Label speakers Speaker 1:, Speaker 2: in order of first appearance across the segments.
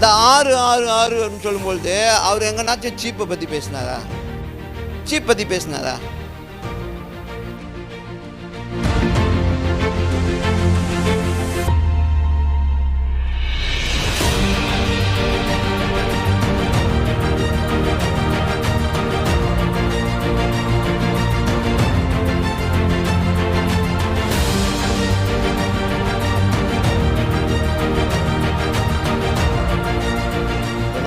Speaker 1: இந்த 666 சொல்லும்பொழுது அவர் எங்கன்னாச்சும் சீப்பை பற்றி பேசினாரா? சீப் பற்றி பேசினாரா?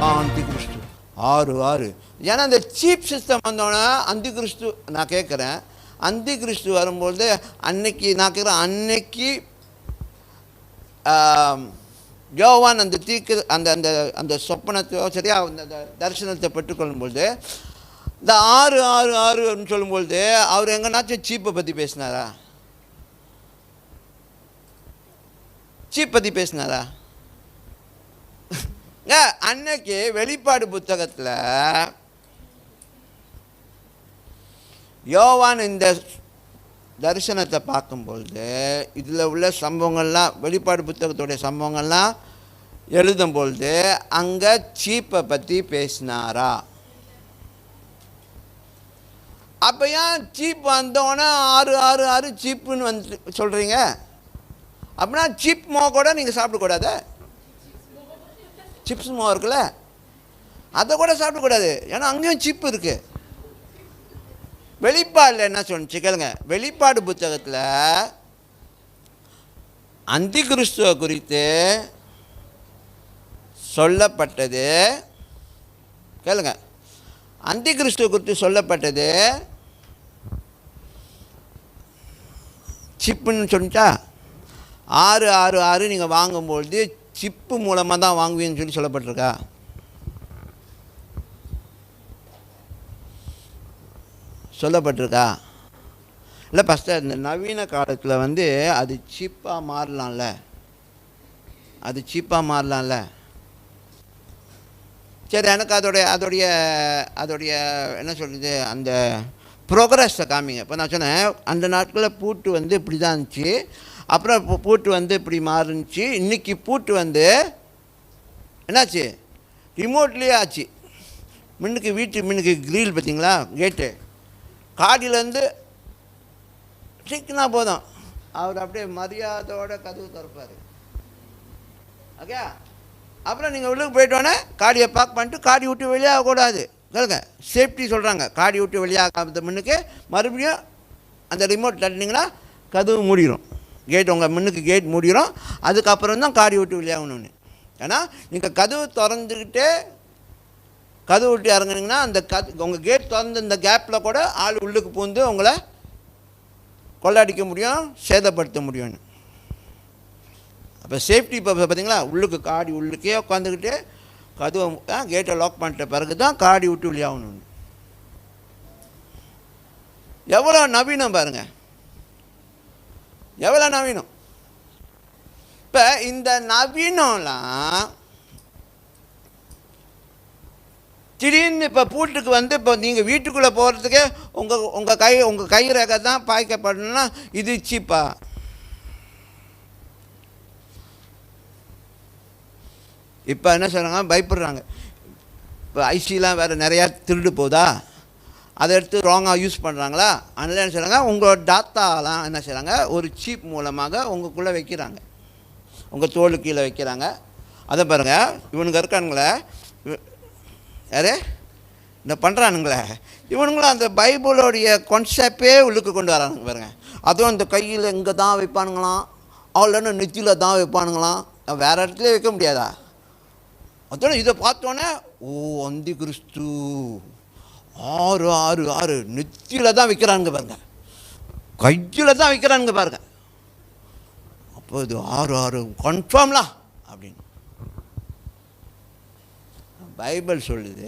Speaker 1: அந்தி கிறிஸ்து 6 ஏன்னா இந்த சீப் சிஸ்டம் வந்தோன்னா அந்தி கிறிஸ்து நான் கேட்குறேன். அந்தி கிறிஸ்து வரும்பொழுது அன்னைக்கு நான் கேட்குறேன், அன்னைக்கு யோவான் அந்த அந்த அந்த அந்த சொப்பனத்தையோ சரியா அந்த தரிசனத்தை பெற்றுக்கொள்ளும்பொழுது இந்த 666 சொல்லும்பொழுது அவர் எங்கன்னாச்சும் சீப்பை பற்றி பேசினாரா? சீப் பற்றி பேசினாரா? அன்னைக்கு வெளிப்பாடு புத்தகத்தில் யோவான் இந்த தரிசனத்தை பார்க்கும்பொழுது இதில் உள்ள சம்பவங்கள்லாம் வெளிப்பாடு புத்தகத்துடைய சம்பவங்கள்லாம் எழுதும்பொழுது அங்கே சீப்பை பற்றி பேசினாரா? அப்போ ஏன் சீப் வந்தோன்னே 666 சீப்புன்னு வந்து சொல்கிறீங்க? அப்படின்னா சீப் மோ கூட நீங்கள் சாப்பிடக்கூடாது. சிப்ஸ் மாவு இருக்குல்ல, அதை கூட சாப்பிடக்கூடாது, ஏன்னா அங்கேயும் சிப்பு இருக்குது. வெளிப்பாடில் என்ன சொன்னிச்சு கேளுங்க. வெளிப்பாடு புத்தகத்தில் அந்தி கிறிஸ்துவ குறித்து சொல்லப்பட்டது கேளுங்க. அந்தி கிறிஸ்துவ குறித்து சொல்லப்பட்டது சிப்புன்னு சொன்னிச்சா? 666 நீங்கள் வாங்கும்பொழுது சிப்பு மூலமாக தான் வாங்குவீன்னு சொல்லி சொல்லப்பட்டிருக்கா? சொல்லப்பட்டிருக்கா? இல்லை ஃபஸ்ட்டு இந்த நவீன காலத்தில் வந்து அது சீப்பாக மாறலாம்ல, அது சீப்பாக மாறலாம்ல. சரி, எனக்கு அதோடைய என்ன சொல்கிறது, அந்த ப்ரோக்ரஸை காமிங்க. இப்போ நான் சொன்னேன் அந்த நாட்களில் பூட்டு வந்து இப்படி தான் இருந்துச்சு, அப்புறம் பூட்டு வந்து இப்படி மாறுச்சு. இன்றைக்கி பூட்டு வந்து என்னாச்சு, ரிமோட்லேயே ஆச்சு. முன்னுக்கு கிரில் பார்த்தீங்களா, கேட்டு காடியிலேருந்து சிக்கினா போதும், அவர் அப்படியே மரியாதையோட கதவு திறப்பார். ஓகே, அப்புறம் நீங்கள் உள்ளுக்கு போயிட்டோன்னே காடியை பார்க் பண்ணிட்டு காடி விட்டு வெளியாகக்கூடாது. கேளுங்க, சேஃப்டி சொல்கிறாங்க. காடி விட்டு வெளியாக முன்னுக்கு மறுபடியும் அந்த ரிமோட் தட்டினீங்கன்னா கதவு மூடிடும், கேட் உங்கள் முன்னுக்கு கேட் மூடிடும். அதுக்கப்புறம் தான் காடி விட்டு வெளியாகணும்னு. ஏன்னா நீங்கள் கதவு திறந்துக்கிட்டே கதவு விட்டு இறங்குனீங்கன்னா அந்த உங்கள் கேட் திறந்து இந்த கேப்பில் கூட ஆள் உள்ளுக்கு பூந்து உங்களை கொள்ளடிக்க முடியும், சேதப்படுத்த முடியும்னு. அப்போ சேஃப்டி இப்போ பார்த்தீங்களா, உள்ளுக்கு காடி உள்ளுக்கே உட்காந்துக்கிட்டு கதவை கேட்டை லாக் பண்ணிட்ட பிறகு தான் காடி விட்டு வெளியாகணும்னு. எவ்வளோ நவீனம் பாருங்கள், எவ்வளோ நவீனம். இப்போ இந்த நவீனம்லாம் திடீர்னு இப்போ பூட்டுக்கு வந்து இப்போ நீங்கள் வீட்டுக்குள்ளே போகிறதுக்கே உங்கள் கை ரேகை தான் பாய்க்கப்படணும்னா இது சீப்பா? இப்போ என்ன சொல்கிறாங்க, பயப்படுறாங்க. இப்போ ஐசிலாம் வேறு நிறையா திருடு போதா, அதை எடுத்து ராங்காக யூஸ் பண்ணுறாங்களா? அதனால் என்ன செய்கிறாங்க, உங்களோட டாட்டாலாம் என்ன செய்கிறாங்க, ஒரு சீப் மூலமாக உங்களுக்குள்ளே வைக்கிறாங்க, உங்கள் தோல் கீழே வைக்கிறாங்க. அதை பாருங்கள், இவனுங்க இருக்கானுங்களே, யார் இந்த பண்ணுறானுங்களே, இவனுங்களும் அந்த பைபிளோடைய கான்செப்டே உள்ளுக்கு கொண்டு வரானுங்க பாருங்கள். அதுவும் அந்த கையில் இங்கே தான் வைப்பானுங்களாம், அவ்வளோன்னு நெத்தியில் தான் வைப்பானுங்களாம், வேறு இடத்துல வைக்க முடியாதா? அதோட இதை பார்த்தோன்னே ஓ அந்தி கிறிஸ்து 666 நெத்தியில் தான் வைக்கிறானுங்க பாருங்க, கையில் தான் வைக்கிறானுங்க பாருங்க. அப்போ இது 666 கன்ஃபார்ம்லாம் அப்படின்னு பைபிள் சொல்லுது.